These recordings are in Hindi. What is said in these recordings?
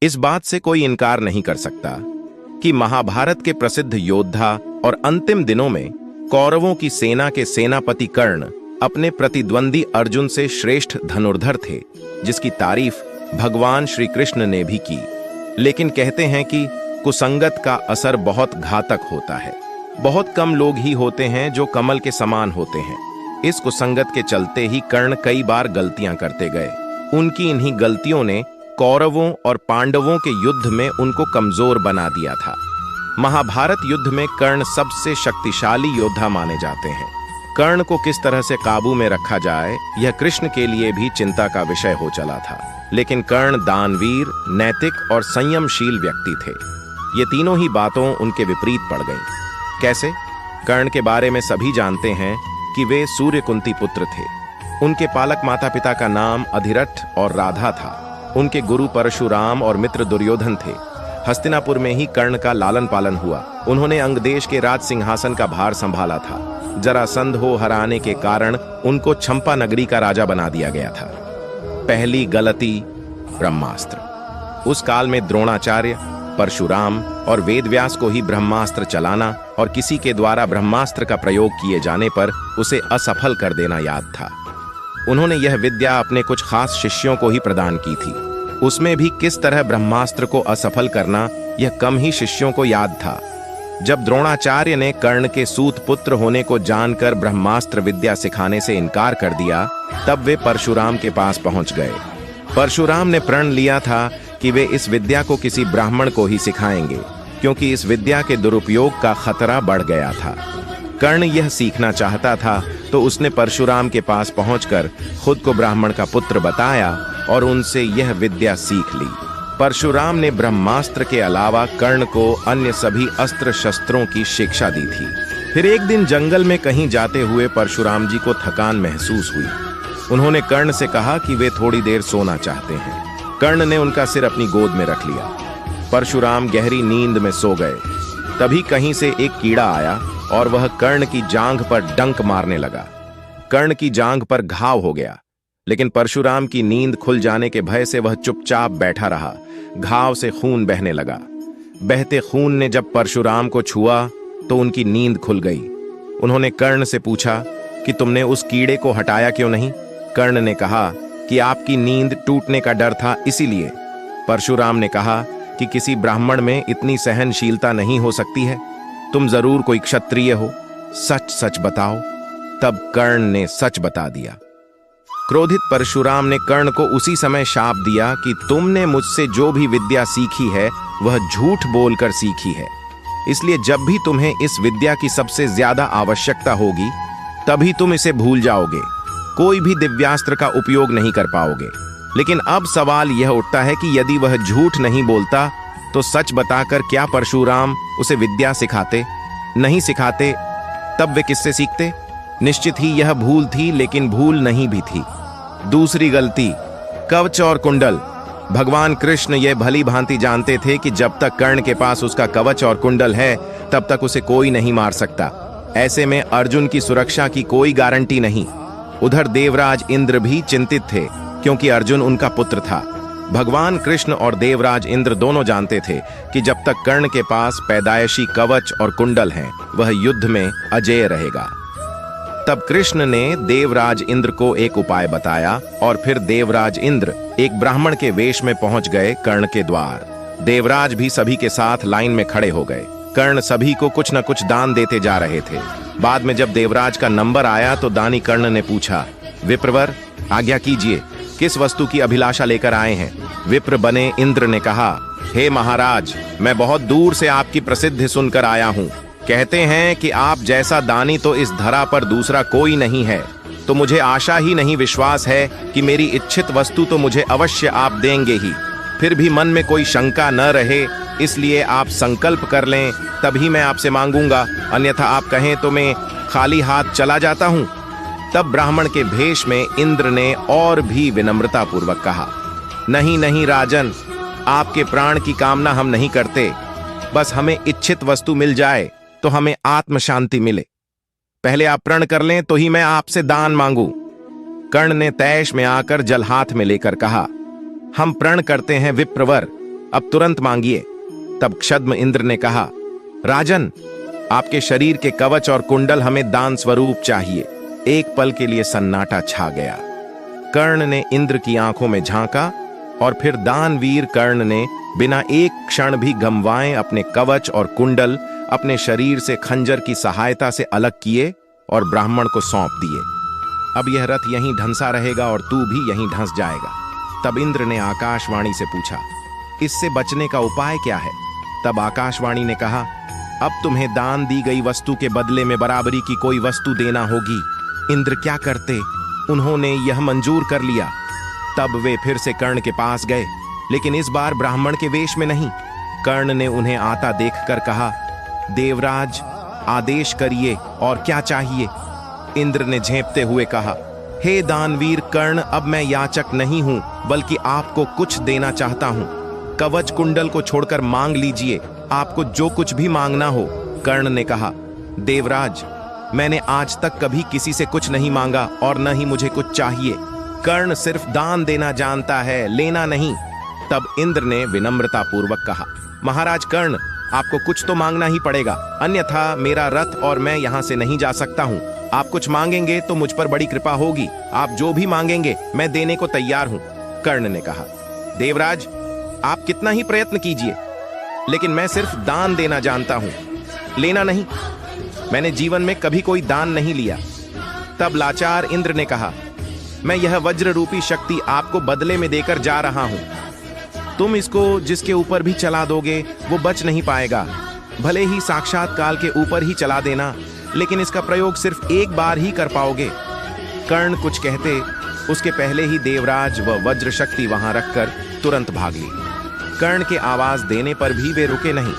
इस बात से कोई इनकार नहीं कर सकता कि महाभारत के प्रसिद्ध योद्धा और अंतिम दिनों में कौरवों की सेना के सेनापति कर्ण अपने प्रतिद्वंदी अर्जुन से श्रेष्ठ धनुर्धर थे, जिसकी तारीफ भगवान श्री कृष्ण ने भी की। लेकिन कहते हैं कि कुसंगत का असर बहुत घातक होता है। बहुत कम लोग ही होते हैं जो कमल के समान होते हैं। इस कुसंगत के चलते ही कर्ण कई बार गलतियां करते गए। उनकी इन्हीं गलतियों ने कौरवों और पांडवों के युद्ध में उनको कमजोर बना दिया था। महाभारत युद्ध में कर्ण सबसे शक्तिशाली योद्धा माने जाते हैं। कर्ण को किस तरह से काबू में रखा जाए, यह कृष्ण के लिए भी चिंता का विषय हो चला था। लेकिन कर्ण दानवीर, नैतिक और संयमशील व्यक्ति थे। ये तीनों ही बातों उनके विपरीत पड़ गईं। कैसे? कर्ण के बारे में सभी जानते हैं कि वे सूर्यकुंती पुत्र थे। उनके पालक माता पिता का नाम अधिरथ और राधा था। उनके गुरु परशुराम और मित्र दुर्योधन थे। हस्तिनापुर में ही कर्ण का लालन पालन हुआ। उन्होंने अंग देश के राज सिंहासन का भार संभाला था। जरासंध को हराने के कारण उनको चंपा नगरी का राजा बना दिया गया था। पहली गलती, ब्रह्मास्त्र। उस काल में द्रोणाचार्य, परशुराम और वेदव्यास को ही ब्रह्मास्त्र चलाना और किसी के द्वारा ब्रह्मास्त्र का प्रयोग किए जाने पर उसे असफल कर देना याद था। उन्होंने यह विद्या अपने कुछ खास शिष्यों को ही प्रदान की थी। उसमें भी किस तरह ब्रह्मास्त्र को असफल करना, यह कम ही शिष्यों को याद था। जब द्रोणाचार्य ने कर्ण के सूत पुत्र होने को जानकर ब्रह्मास्त्र विद्या सिखाने से इनकार कर दिया, तब वे परशुराम के पास पहुंच गए। परशुराम ने प्रण लिया था कि वे इस विद्या को किसी ब्राह्मण को ही सिखाएंगे, क्योंकि इस विद्या के दुरुपयोग का खतरा बढ़ गया था। कर्ण यह सीखना चाहता था, तो उसने परशुराम के पास पहुंचकर खुद को ब्राह्मण का पुत्र बताया और उनसे यह विद्या सीख ली। परशुराम ने ब्रह्मास्त्र के अलावा कर्ण को अन्य सभी अस्त्र शस्त्रों की शिक्षा दी थी। फिर एक दिन जंगल में कहीं जाते हुए परशुराम जी को थकान महसूस हुई। उन्होंने कर्ण से कहा कि वे थोड़ी देर सोना चाहते हैं। कर्ण ने उनका सिर अपनी गोद में रख लिया। परशुराम गहरी नींद में सो गए। तभी कहीं से एक कीड़ा आया और वह कर्ण की जांघ पर डंक मारने लगा। कर्ण की जांघ पर घाव हो गया, लेकिन परशुराम की नींद खुल जाने के भय से वह चुपचाप बैठा रहा। घाव से खून बहने लगा। बहते खून ने जब परशुराम को छुआ तो उनकी नींद खुल गई। उन्होंने कर्ण से पूछा कि तुमने उस कीड़े को हटाया क्यों नहीं? कर्ण ने कहा कि आपकी नींद टूटने का डर था, इसीलिए। परशुराम ने कहा कि किसी ब्राह्मण में इतनी सहनशीलता नहीं हो सकती है। तुम जरूर कोई क्षत्रिय हो, सच सच बताओ। तब कर्ण ने सच बता दिया। क्रोधित परशुराम ने कर्ण को उसी समय शाप दिया कि तुमने मुझसे जो भी विद्या सीखी है वह झूठ बोलकर सीखी है। इसलिए जब भी तुम्हें इस विद्या की सबसे ज्यादा आवश्यकता होगी, तभी तुम इसे भूल जाओगे। कोई भी दिव्यास्त्र का उपयोग नहीं कर पाओगे। लेकिन अब सवाल यह उठता है कि यदि वह झूठ नहीं बोलता, तो सच बताकर क्या परशुराम उसे विद्या सिखाते? नहीं सिखाते, तब वे किससे सीखते? निश्चित ही यह भूल थी, लेकिन भूल नहीं भी थी। दूसरी गलती, कवच और कुंडल। भगवान कृष्ण यह भली भांति जानते थे कि जब तक कर्ण के पास उसका कवच और कुंडल है, तब तक उसे कोई नहीं मार सकता। ऐसे में अर्जुन की सुरक्षा की कोई गारंटी नहीं। उधर देवराज इंद्र भी चिंतित थे, क्योंकि अर्जुन उनका पुत्र था। भगवान कृष्ण और देवराज इंद्र दोनों जानते थे कि जब तक कर्ण के पास पैदाइशी कवच और कुंडल हैं, वह युद्ध में अजेय रहेगा। तब कृष्ण ने देवराज इंद्र को एक उपाय बताया और फिर देवराज इंद्र एक ब्राह्मण के वेश में पहुंच गए कर्ण के द्वार। देवराज भी सभी के साथ लाइन में खड़े हो गए। कर्ण सभी को कुछ न कुछ दान देते जा रहे थे। बाद में जब देवराज का नंबर आया तो दानी कर्ण ने पूछा, विप्रवर, आज्ञा कीजिए, किस वस्तु की अभिलाषा लेकर आए हैं? विप्र बने इंद्र ने कहा, हे महाराज, मैं बहुत दूर से आपकी प्रसिद्धि सुनकर आया हूँ। कहते हैं कि आप जैसा दानी तो इस धरा पर दूसरा कोई नहीं है। तो मुझे आशा ही नहीं विश्वास है कि मेरी इच्छित वस्तु तो मुझे अवश्य आप देंगे ही। फिर भी मन में कोई शंका न रहे, इसलिए आप संकल्प कर लें, तभी मैं आपसे मांगूंगा। अन्यथा आप कहें तो मैं खाली हाथ चला जाता हूँ। तब ब्राह्मण के भेष में इंद्र ने और भी विनम्रता पूर्वक कहा, नहीं नहीं राजन, आपके प्राण की कामना हम नहीं करते। बस हमें इच्छित वस्तु मिल जाए तो हमें आत्म शांति मिले। पहले आप प्रण कर लें तो ही मैं आपसे दान मांगू। कर्ण ने तैश में आकर जल हाथ में लेकर कहा, हम प्रण करते हैं विप्रवर अब तुरंत मांगिए। तब क्षद्म इंद्र ने कहा, राजन, आपके शरीर के कवच और कुंडल हमें दान स्वरूप चाहिए। एक पल के लिए सन्नाटा छा गया। कर्ण ने इंद्र की आंखों में झांका और फिर दानवीर कर्ण ने बिना एक क्षण भी गंवाए अपने कवच और कुंडल अपने शरीर से खंजर की सहायता से अलग किए और ब्राह्मण को सौंप दिए। अब यह रथ यहीं ढंसा रहेगा और तू भी यहीं ढंस जाएगा। तब इंद्र ने आकाशवाणी से पूछा, इससे बचने का उपाय क्या है? तब आकाशवाणी ने कहा, अब तुम्हें दान दी गई वस्तु के बदले में बराबरी की कोई वस्तु देना होगी। इंद्र क्या करते, उन्होंने यह मंजूर कर लिया। तब वे फिर से कर्ण के पास गए, लेकिन इस बार ब्राह्मण के वेश में नहीं। कर्ण ने उन्हें आता देखकर कहा, देवराज, आदेश करिए, और क्या चाहिए? इंद्र ने झेंपते हुए कहा, हे दानवीर कर्ण, अब मैं याचक नहीं हूं, बल्कि आपको कुछ देना चाहता हूं। कवच कुंडल को छोड़कर मांग लीजिए, आपको जो कुछ भी मांगना हो। कर्ण ने कहा, देवराज, मैंने आज तक कभी किसी से कुछ नहीं मांगा और न ही मुझे कुछ चाहिए। कर्ण सिर्फ दान देना जानता है, लेना नहीं। तब इंद्र ने विनम्रता पूर्वक कहा, महाराज कर्ण, आपको कुछ तो मांगना ही पड़ेगा, अन्यथा मेरा रथ और मैं यहां से नहीं जा सकता हूं। आप कुछ मांगेंगे तो मुझ पर बड़ी कृपा होगी। आप जो भी मांगेंगे मैं देने को तैयार हूं। कर्ण ने कहा, देवराज, आप कितना ही प्रयत्न कीजिए, लेकिन मैं सिर्फ दान देना जानता हूं, लेना नहीं। मैंने जीवन में कभी कोई दान नहीं लिया। तब लाचार इंद्र ने कहा, मैं यह वज्र रूपी शक्ति आपको बदले में देकर जा रहा हूं। तुम इसको जिसके ऊपर भी चला दोगे वो बच नहीं पाएगा। भले ही साक्षात काल के ऊपर ही चला देना, लेकिन इसका प्रयोग सिर्फ एक बार ही कर पाओगे। कर्ण कुछ कहते उसके पहले ही देवराज व वज्र शक्ति वहां रखकर तुरंत भाग ली। कर्ण के आवाज देने पर भी वे रुके नहीं।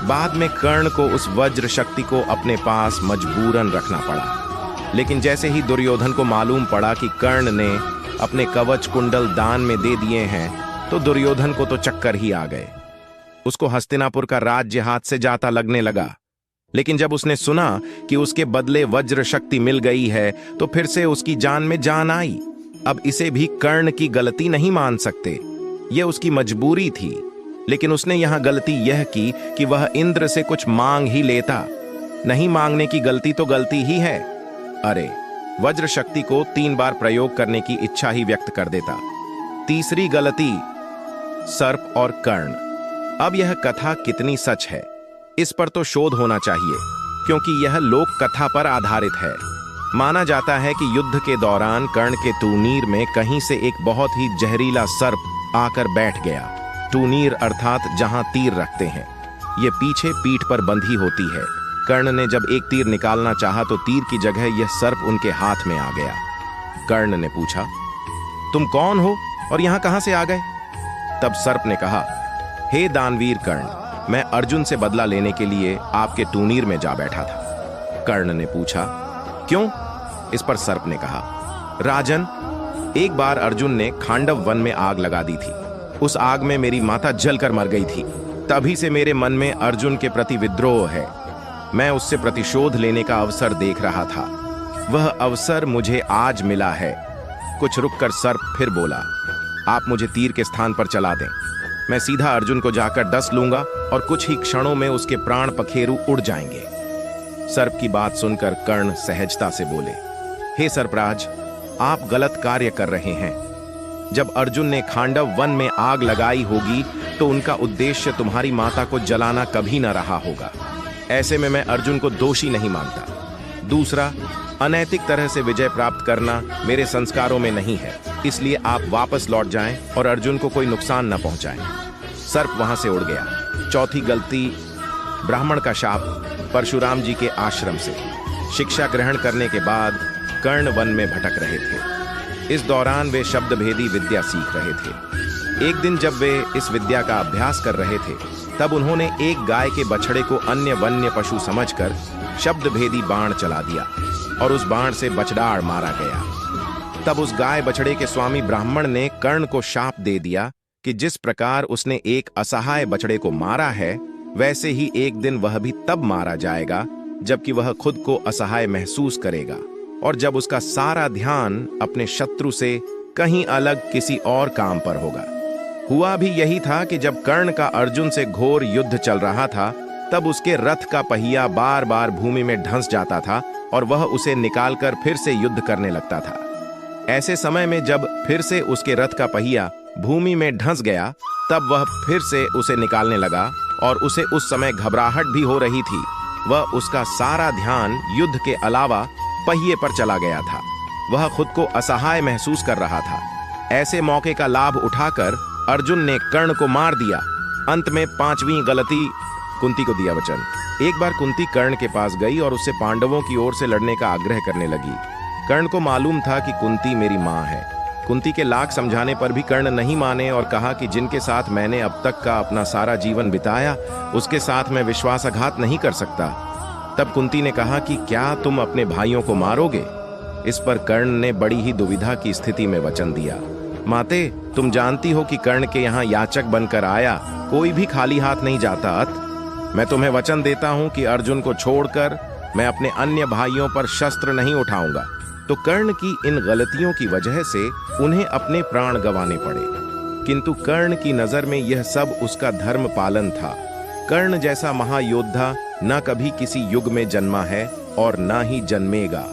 बाद में कर्ण को उस वज्र शक्ति को अपने पास मजबूरन रखना पड़ा। लेकिन जैसे ही दुर्योधन को मालूम पड़ा कि कर्ण ने अपने कवच कुंडल दान में दे दिए हैं, तो दुर्योधन को तो चक्कर ही आ गए। उसको हस्तिनापुर का राज्य हाथ से जाता लगने लगा। लेकिन जब उसने सुना कि उसके बदले वज्र शक्ति मिल गई है, तो फिर से उसकी जान में जान आई। अब इसे भी कर्ण की गलती नहीं मान सकते, यह उसकी मजबूरी थी। लेकिन उसने यहां गलती यह की कि वह इंद्र से कुछ मांग ही लेता। नहीं मांगने की गलती तो गलती ही है। अरे, वज्र शक्ति को 3 बार प्रयोग करने की इच्छा ही व्यक्त कर देता। तीसरी गलती, सर्प और कर्ण। अब यह कथा कितनी सच है, इस पर तो शोध होना चाहिए, क्योंकि यह लोक कथा पर आधारित है। माना जाता है कि युद्ध के दौरान कर्ण के तूनीर में कहीं से एक बहुत ही जहरीला सर्प आकर बैठ गया। तूनीर अर्थात जहां तीर रखते हैं, यह पीछे पीठ पर बंधी होती है। कर्ण ने जब एक तीर निकालना चाहा तो तीर की जगह यह सर्प उनके हाथ में आ गया। कर्ण ने पूछा, तुम कौन हो और यहां कहां से आ गए? तब सर्प ने कहा, हे दानवीर कर्ण, मैं अर्जुन से बदला लेने के लिए आपके तूनीर में जा बैठा था। कर्ण ने पूछा, क्यों? इस पर सर्प ने कहा, राजन, एक बार अर्जुन ने खांडव वन में आग लगा दी थी। उस आग में मेरी माता जलकर मर गई थी। तभी से मेरे मन में अर्जुन के प्रति विद्रोह है। मैं उससे प्रतिशोध लेने का अवसर देख रहा था। वह अवसर मुझे आज मिला है। कुछ रुककर सर्प फिर बोला, आप मुझे तीर के स्थान पर चला दें। मैं सीधा अर्जुन को जाकर डस लूंगा और कुछ ही क्षणों में उसके प्राण पखेरु उड़ जाएंगे। सर्प की बात सुनकर कर्ण सहजता से बोले, हे सर्पराज, आप गलत कार्य कर रहे हैं। जब अर्जुन ने खांडव वन में आग लगाई होगी तो उनका उद्देश्य तुम्हारी माता को जलाना कभी न रहा होगा। ऐसे में मैं अर्जुन को दोषी नहीं मानता। दूसरा, अनैतिक तरह से विजय प्राप्त करना मेरे संस्कारों में नहीं है। इसलिए आप वापस लौट जाएं और अर्जुन को कोई नुकसान न पहुंचाएं। सर्प वहां से उड़ गया। चौथी गलती, ब्राह्मण का शाप। परशुराम जी के आश्रम से शिक्षा ग्रहण करने के बाद कर्ण वन में भटक रहे थे। इस दौरान वे शब्द भेदी विद्या सीख रहे थे। एक दिन जब वे इस विद्या का अभ्यास कर रहे थे, तब उन्होंने एक गाय के बछड़े को अन्य वन्य पशु समझकर शब्द भेदी बाण चला दिया और उस बाण से बछड़ाड़ मारा गया। तब उस गाय बछड़े के स्वामी ब्राह्मण ने कर्ण को शाप दे दिया कि जिस प्रकार उसने एक असहाय बछड़े को मारा है, वैसे ही एक दिन वह भी तब मारा जाएगा जबकि वह खुद को असहाय महसूस करेगा और जब उसका सारा ध्यान अपने शत्रु से कहीं अलग किसी और काम पर होगा। हुआ भी यही था कि जब कर्ण का अर्जुन से घोर युद्ध चल रहा था, तब उसके रथ का पहिया बार बार भूमि में धंस जाता था और वह उसे निकालकर फिर से युद्ध करने लगता था। ऐसे समय में जब फिर से उसके रथ का पहिया भूमि में धंस गया, तब वह फिर से उसे निकालने लगा और उसे उस समय घबराहट भी हो रही थी। वह उसका सारा ध्यान युद्ध के अलावा पहिए पर चला गया था। वह खुद को असहाय महसूस कर रहा था। ऐसे मौके का लाभ उठाकर अर्जुन ने कर्ण को मार दिया। अंत में 5वीं गलती कुंती को दिया वचन। एक बार कुंती कर्ण के पास गई और उससे पांडवों की ओर से लड़ने का आग्रह करने लगी। कर्ण को मालूम था कि कुंती मेरी मां है। कुंती के लाख समझाने पर भी कर्ण नहीं माने और कहा कि जिनके साथ मैंने अब तक का अपना सारा जीवन बिताया, उसके साथ मैं विश्वासघात नहीं कर सकता। तब कुंती ने कहा कि क्या तुम अपने भाइयों को मारोगे? इस पर कर्ण ने बड़ी ही दुविधा की स्थिति में वचन दिया। माते, तुम जानती हो कि कर्ण के यहाँ याचक बनकर आया कोई भी खाली हाथ नहीं जाता। अत मैं तुम्हें वचन देता हूं कि अर्जुन को छोड़कर मैं अपने अन्य भाइयों पर शस्त्र नहीं उठाऊंगा। तो कर्ण की इन गलतियों की वजह से उन्हें अपने प्राण गंवाने पड़े, किंतु कर्ण की नजर में यह सब उसका धर्म पालन था। कर्ण जैसा महायोद्धा न कभी किसी युग में जन्मा है और न ही जन्मेगा।